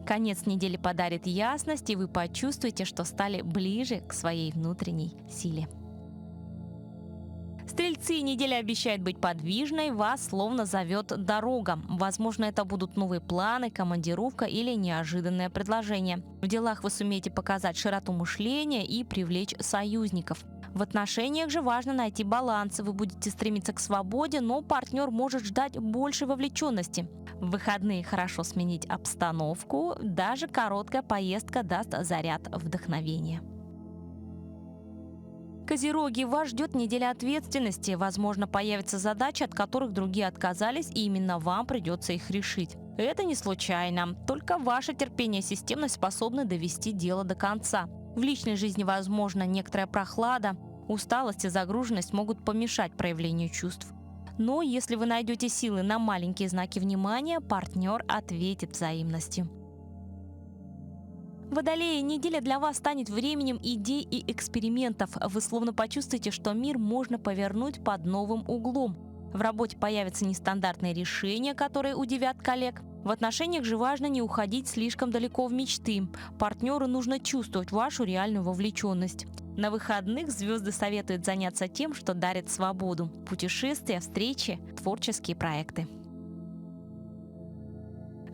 Конец недели подарит ясность, и вы почувствуете, что стали ближе к своей внутренней силе. Стрельцы, неделя обещает быть подвижной, вас словно зовет дорога. Возможно, это будут новые планы, командировка или неожиданное предложение. В делах вы сумеете показать широту мышления и привлечь союзников. В отношениях же важно найти баланс. Вы будете стремиться к свободе, но партнер может ждать большей вовлеченности. В выходные хорошо сменить обстановку, даже короткая поездка даст заряд вдохновения. Козероги, вас ждет неделя ответственности. Возможно, появятся задачи, от которых другие отказались, и именно вам придется их решить. Это не случайно. Только ваше терпение и системность способны довести дело до конца. В личной жизни возможна некоторая прохлада. Усталость и загруженность могут помешать проявлению чувств. Но если вы найдете силы на маленькие знаки внимания, партнер ответит взаимностью. Водолеи, неделя для вас станет временем идей и экспериментов. Вы словно почувствуете, что мир можно повернуть под новым углом. В работе появятся нестандартные решения, которые удивят коллег. В отношениях же важно не уходить слишком далеко в мечты. Партнеру нужно чувствовать вашу реальную вовлеченность. На выходных звезды советуют заняться тем, что дарит свободу. Путешествия, встречи, творческие проекты.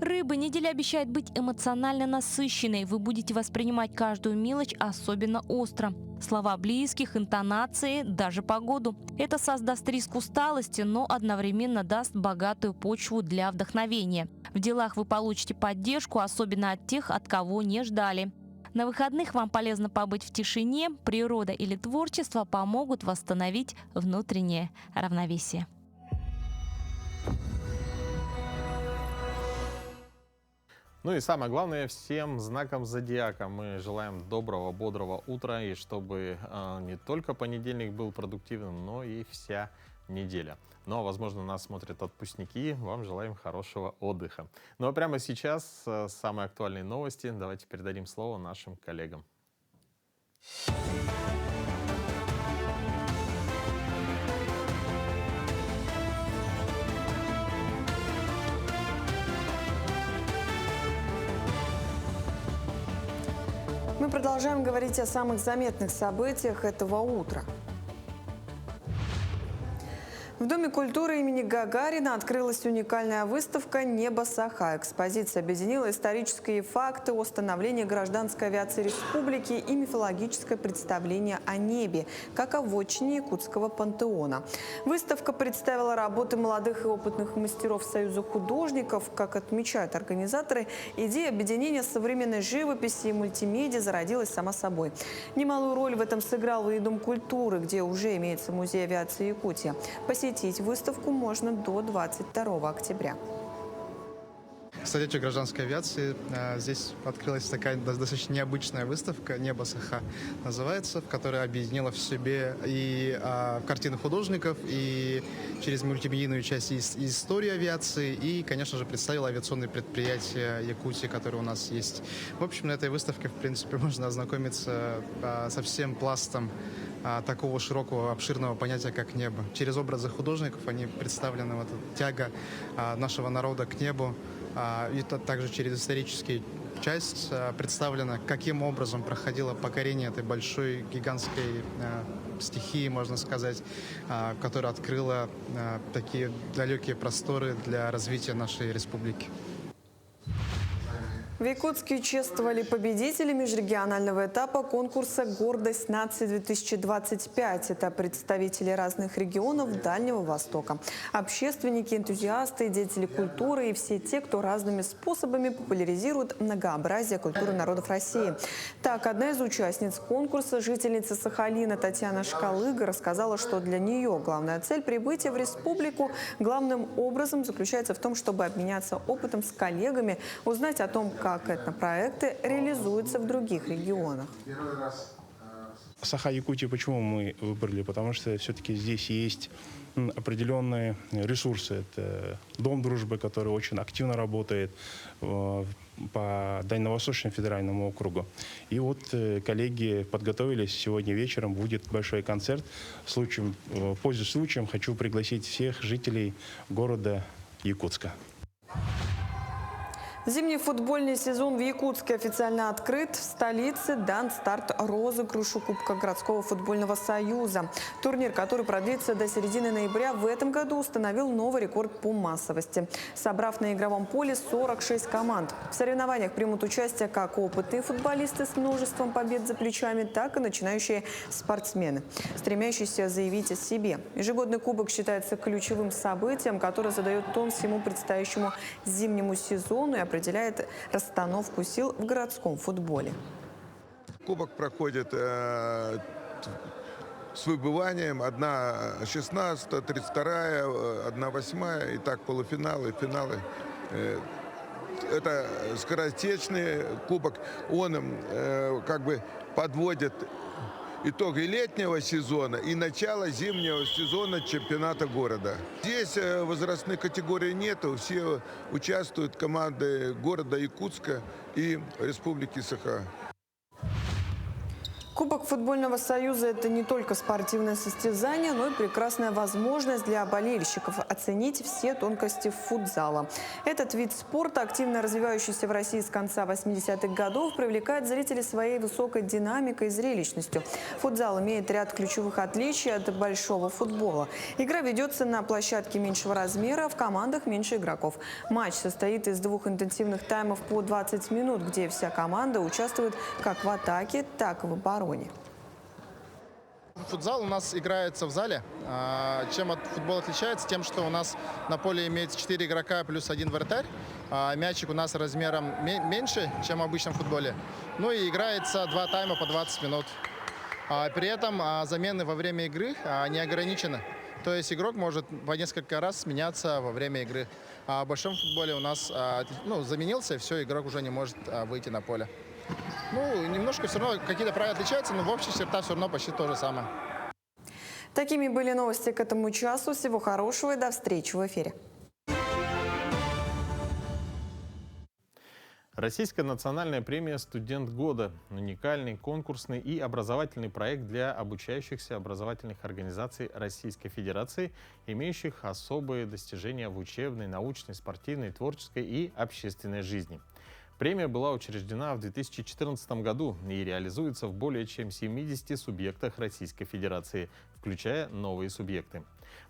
Рыбы, неделя обещает быть эмоционально насыщенной. Вы будете воспринимать каждую мелочь особенно остро. Слова близких, интонации, даже погоду. Это создаст риск усталости, но одновременно даст богатую почву для вдохновения. В делах вы получите поддержку, особенно от тех, от кого не ждали. На выходных вам полезно побыть в тишине. Природа или творчество помогут восстановить внутреннее равновесие. Ну и самое главное, всем знакам зодиака мы желаем доброго, бодрого утра, и чтобы не только понедельник был продуктивным, но и вся неделя. Ну а возможно, нас смотрят отпускники, вам желаем хорошего отдыха. Ну а прямо сейчас самые актуальные новости. Давайте передадим слово нашим коллегам. Мы продолжаем говорить о самых заметных событиях этого утра. В Доме культуры имени Гагарина открылась уникальная выставка «Небо Саха». Экспозиция объединила исторические факты о становлении гражданской авиации республики и мифологическое представление о небе, как о вотчине якутского пантеона. Выставка представила работы молодых и опытных мастеров Союза художников. Как отмечают организаторы, идея объединения современной живописи и мультимедиа зародилась сама собой. Немалую роль в этом сыграл и Дом культуры, где уже имеется музей авиации Якутии. Посетить выставку можно до 22 октября. Столетию гражданской авиации. Здесь открылась такая достаточно необычная выставка «Небо Саха» называется, в которой объединила в себе и картины художников, и через мультимедийную часть и историю авиации, и, конечно же, представила авиационные предприятия Якутии, которые у нас есть. В общем, на этой выставке, в принципе, можно ознакомиться со всем пластом такого широкого, обширного понятия, как небо. Через образы художников они представлены, вот эта тяга нашего народа к небу. И также через историческую часть представлена, каким образом проходило покорение этой большой, гигантской стихии, можно сказать, которая открыла такие далекие просторы для развития нашей республики. В Якутске чествовали победителей межрегионального этапа конкурса «Гордость нации-2025». Это представители разных регионов Дальнего Востока. Общественники, энтузиасты, деятели культуры и все те, кто разными способами популяризирует многообразие культуры народов России. Так, одна из участниц конкурса, жительница Сахалина Татьяна Шкалыга, рассказала, что для нее главная цель прибытия в республику главным образом заключается в том, чтобы обменяться опытом с коллегами, узнать о том, как этнопроекты реализуются в других регионах. Саха-Якутия почему мы выбрали? Потому что все-таки здесь есть определенные ресурсы. Это Дом дружбы, который очень активно работает по Дальневосточному федеральному округу. И вот коллеги подготовились. Сегодня вечером будет большой концерт. Пользуясь случаем, хочу пригласить всех жителей города Якутска. Зимний футбольный сезон в Якутске официально открыт. В столице дан старт розыгрышу Кубка городского футбольного союза. Турнир, который продлится до середины ноября, в этом году установил новый рекорд по массовости, собрав на игровом поле 46 команд. В соревнованиях примут участие как опытные футболисты с множеством побед за плечами, так и начинающие спортсмены, стремящиеся заявить о себе. Ежегодный кубок считается ключевым событием, которое задает тон всему предстоящему зимнему сезону и определяет расстановку сил в городском футболе. Кубок проходит с выбыванием. Одна 16-я, 32-я, 1/8 и так полуфиналы, финалы. Это скоротечный кубок. Он как бы подводит итоги летнего сезона и начало зимнего сезона чемпионата города. Здесь возрастных категорий нету, все участвуют команды города Якутска и Республики Саха. Кубок футбольного союза – это не только спортивное состязание, но и прекрасная возможность для болельщиков оценить все тонкости футзала. Этот вид спорта, активно развивающийся в России с конца 80-х годов, привлекает зрителей своей высокой динамикой и зрелищностью. Футзал имеет ряд ключевых отличий от большого футбола. Игра ведется на площадке меньшего размера, в командах меньше игроков. Матч состоит из 2 интенсивных таймов по 20 минут, где вся команда участвует как в атаке, так и в обороне. Футзал у нас играется в зале. Чем от футбола отличается? Тем, что у нас на поле имеется 4 игрока плюс 1 вратарь. Мячик у нас размером меньше, чем в обычном футболе. Ну и играется 2 тайма по 20 минут. При этом замены во время игры не ограничены. То есть игрок может по несколько раз сменяться во время игры. А в большом футболе у нас заменился, и все, игрок уже не может выйти на поле. Ну, немножко все равно какие-то правила отличаются, но в общих чертах все равно почти то же самое. Такими были новости к этому часу. Всего хорошего и до встречи в эфире. Российская национальная премия «Студент года» – уникальный конкурсный и образовательный проект для обучающихся образовательных организаций Российской Федерации, имеющих особые достижения в учебной, научной, спортивной, творческой и общественной жизни. Премия была учреждена в 2014 году и реализуется в более чем 70 субъектах Российской Федерации, включая новые субъекты.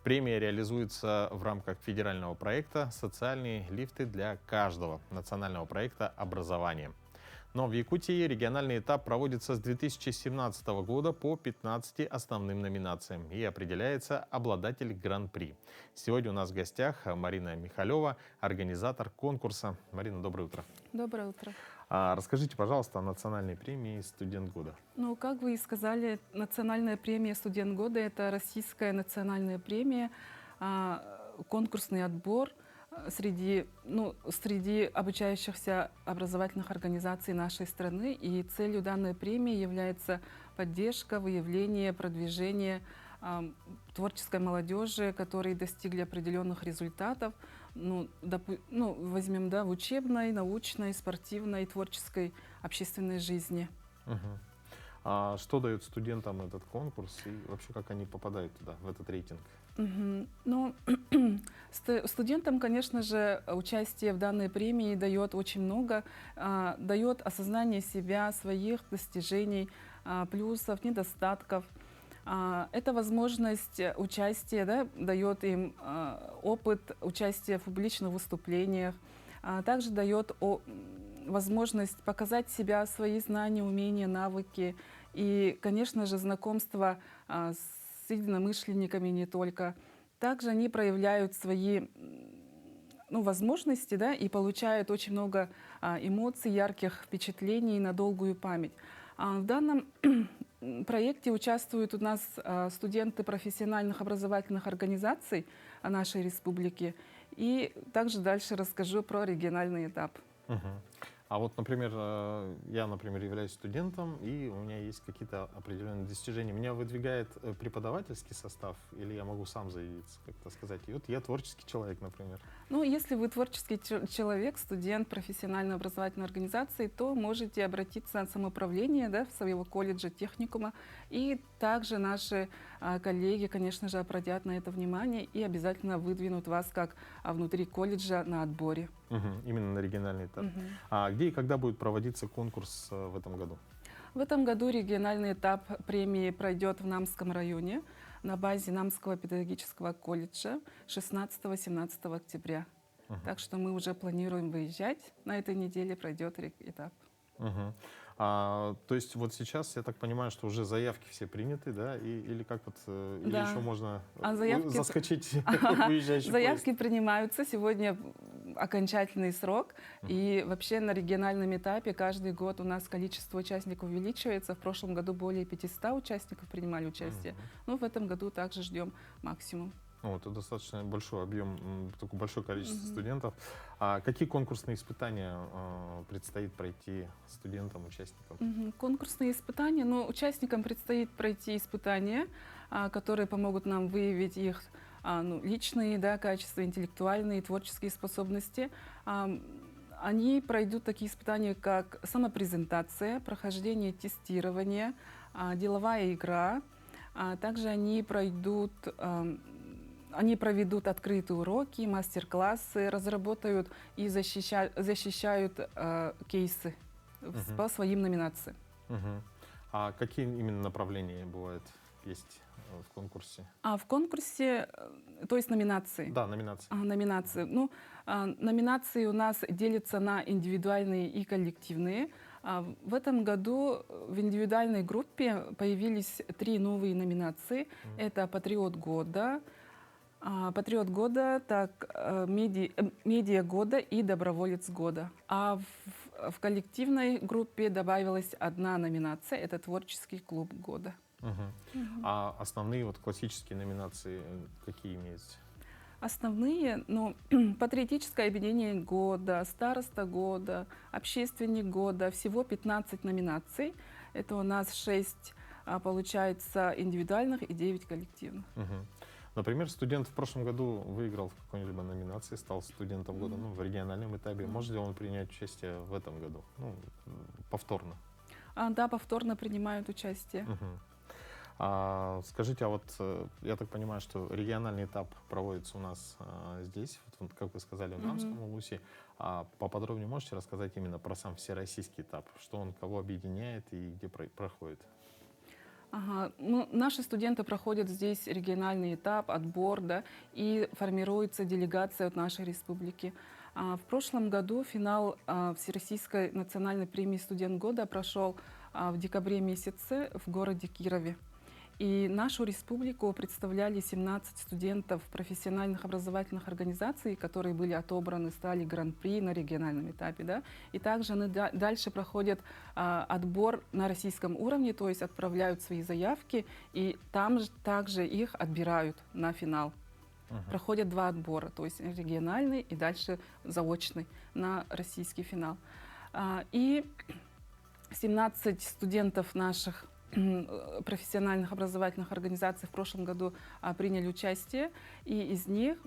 Премия реализуется в рамках федерального проекта «Социальные лифты для каждого» национального проекта образования. Но в Якутии региональный этап проводится с 2017 года по 15 основным номинациям и определяется обладатель гран-при. Сегодня у нас в гостях Марина Михалева, организатор конкурса. Марина, доброе утро. Доброе утро. Расскажите, пожалуйста, о национальной премии «Студент года». Ну, как вы и сказали, национальная премия «Студент года» — это российская национальная премия, конкурсный отбор среди обучающихся образовательных организаций нашей страны. И целью данной премии является поддержка, выявление, продвижение творческой молодежи, которые достигли определенных результатов. Возьмем, в учебной, научной, спортивной, творческой, общественной жизни. А что дает студентам этот конкурс и вообще как они попадают туда, в этот рейтинг? Студентам, конечно же, участие в данной премии дает очень много, дает осознание себя, своих достижений, плюсов, недостатков. Это возможность участия, дает им опыт участия в публичных выступлениях, также дает возможность показать себя, свои знания, умения, навыки и, конечно же, знакомство с единомышленниками не только. Также они проявляют свои возможности, и получают очень много эмоций, ярких впечатлений на долгую память. В данном проекте участвуют у нас студенты профессиональных образовательных организаций нашей республики. И также дальше расскажу про региональный этап. А вот, например, я, являюсь студентом, и у меня есть какие-то определенные достижения. Меня выдвигает преподавательский состав, или я могу сам заявиться, как-то сказать? И вот я творческий человек, например. Если вы творческий человек, студент профессиональной образовательной организации, то можете обратиться на самоуправление в своего колледжа, техникума. И также наши коллеги, конечно же, обратят на это внимание и обязательно выдвинут вас как внутри колледжа на отборе. Именно на региональный этап. А где и когда будет проводиться конкурс в этом году? В этом году региональный этап премии пройдет в Намском районе на базе Намского педагогического колледжа 16-17 октября. Так что мы уже планируем выезжать. На этой неделе пройдет этап. То есть вот сейчас, я так понимаю, что уже заявки все приняты, или как или еще можно заскочить уезжающий Заявки принимаются. Сегодня окончательный срок. И вообще на региональном этапе каждый год у нас количество участников увеличивается. В прошлом году более 500 участников принимали участие. Ну, в этом году также ждем максимум. Ну, это достаточно большой объем, такое большое количество студентов. А какие конкурсные испытания предстоит пройти студентам, участникам? Конкурсные испытания. Ну, участникам предстоит пройти испытания, которые помогут нам выявить их личные, да, качества, интеллектуальные, творческие способности. Они пройдут такие испытания, как самопрезентация, прохождение тестирования, деловая игра. Также они проведут открытые уроки, мастер-классы, разработают и защищают кейсы по своим номинациям. А какие именно направления бывают, есть в конкурсе? В конкурсе, то есть номинации? Да, номинации. Номинации. Ну, номинации у нас делятся на индивидуальные и коллективные. В этом году в индивидуальной группе появились 3 новые номинации. Это «Патриот года», «Медиа года» и «Доброволец года». А в коллективной группе добавилась 1 номинация, это «Творческий клуб года». А основные вот классические номинации какие имеются? Основные, патриотическое объединение года, староста года, общественник года, всего 15 номинаций. Это у нас 6, получается, индивидуальных и 9 коллективных. Например, студент в прошлом году выиграл в какой-либо номинации, стал студентом года в региональном этапе. Может ли он принять участие в этом году? Повторно? Да, повторно принимают участие. Скажите, я так понимаю, что региональный этап проводится у нас здесь, вот, как вы сказали, в Намском улусе. Поподробнее можете рассказать именно про сам всероссийский этап? Что он, кого объединяет и где проходит? Наши студенты проходят здесь региональный этап, отбор, да, и формируется делегация от нашей республики. В прошлом году финал Всероссийской национальной премии «Студент года» прошел в декабре месяце в городе Кирове. И нашу республику представляли 17 студентов профессиональных образовательных организаций, которые были отобраны, стали гран-при на региональном этапе. Да? И также они дальше проходят отбор на российском уровне, то есть отправляют свои заявки, и там же также их отбирают на финал. Проходят 2 отбора, то есть региональный и дальше заочный на российский финал. И 17 студентов наших профессиональных образовательных организаций в прошлом году приняли участие, и из них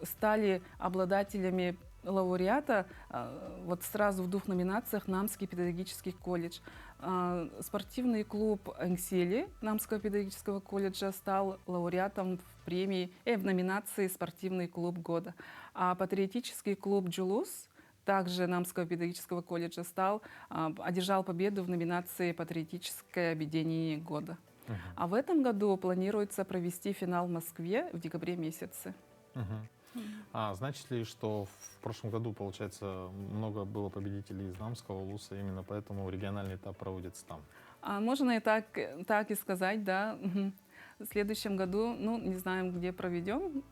стали обладателями лауреата сразу в 2 номинациях Намский педагогический колледж. Спортивный клуб «Энсели» Намского педагогического колледжа стал лауреатом в номинации «Спортивный клуб года». А патриотический клуб «Джулус» также Намского педагогического колледжа одержал победу в номинации «Патриотическое объединение года». А в этом году планируется провести финал в Москве в декабре месяце. Значит ли, что в прошлом году, получается, много было победителей из Намского улуса, именно поэтому региональный этап проводится там? Можно и так и сказать, да. В следующем году, не знаем, где проведем,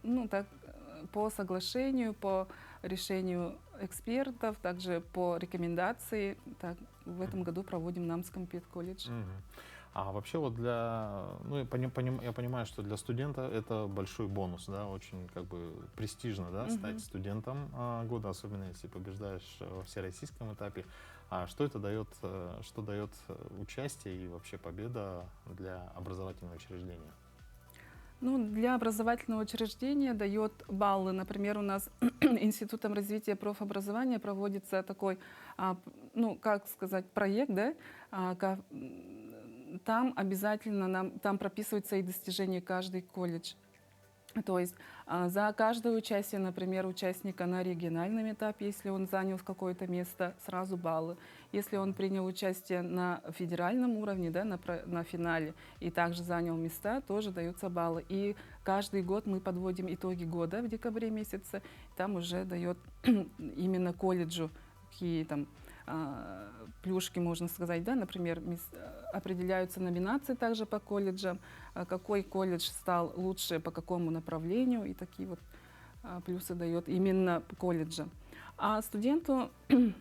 по соглашению, по решению экспертов, также по рекомендации. В этом году проводим в Намском педколледже. А вообще я понимаю, что для студента это большой бонус, да, очень престижно, да, стать студентом года, особенно если побеждаешь во всероссийском этапе. А что дает участие и вообще победа для образовательного учреждения? Для образовательного учреждения дает баллы. Например, у нас Институтом развития профобразования проводится такой, проект, да, там обязательно там прописывается и достижение каждый колледж. То есть за каждое участие, например, участника на региональном этапе, если он занял какое-то место, сразу баллы. Если он принял участие на федеральном уровне, да, на финале, и также занял места, тоже даются баллы. И каждый год мы подводим итоги года в декабре месяце, там уже дает именно колледжу какие там плюшки, можно сказать, да, например, определяются номинации также по колледжам, какой колледж стал лучше по какому направлению, и такие плюсы дает именно колледжа. А студенту,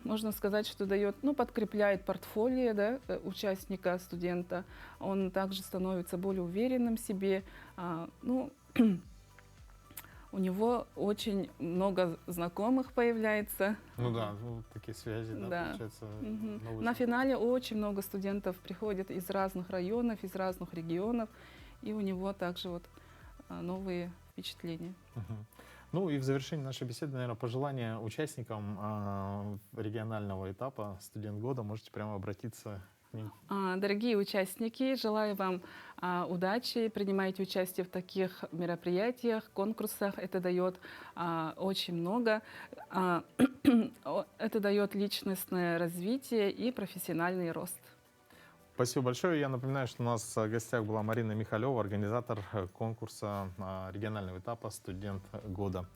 можно сказать, что дает, ну, подкрепляет портфолио, да, участника, студента. Он также становится более уверенным в себе. Ну, у него очень много знакомых появляется. Ну да, ну, такие связи, да, Да. получается. Мгм. новые На финале очень много студентов приходят из разных районов, из разных регионов, и у него также вот новые впечатления. Мгм. Ну и в завершении нашей беседы, наверное, пожелания участникам регионального этапа «Студент года». Можете прямо обратиться к ним. Дорогие участники, желаю вам удачи, принимайте участие в таких мероприятиях, конкурсах. Это дает очень много. Это дает личностное развитие и профессиональный рост. Спасибо большое. Я напоминаю, что у нас в гостях была Марина Михалева, организатор конкурса регионального этапа «Студент года».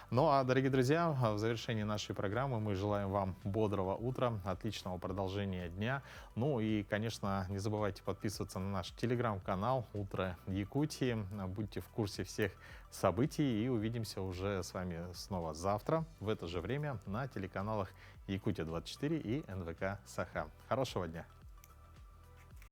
Ну а, дорогие друзья, в завершении нашей программы мы желаем вам бодрого утра, отличного продолжения дня. Ну и, конечно, не забывайте подписываться на наш телеграм-канал «Утро Якутии». Будьте в курсе всех событий и увидимся уже с вами снова завтра в это же время на телеканалах «Якутия-24» и НВК «Саха». Хорошего дня!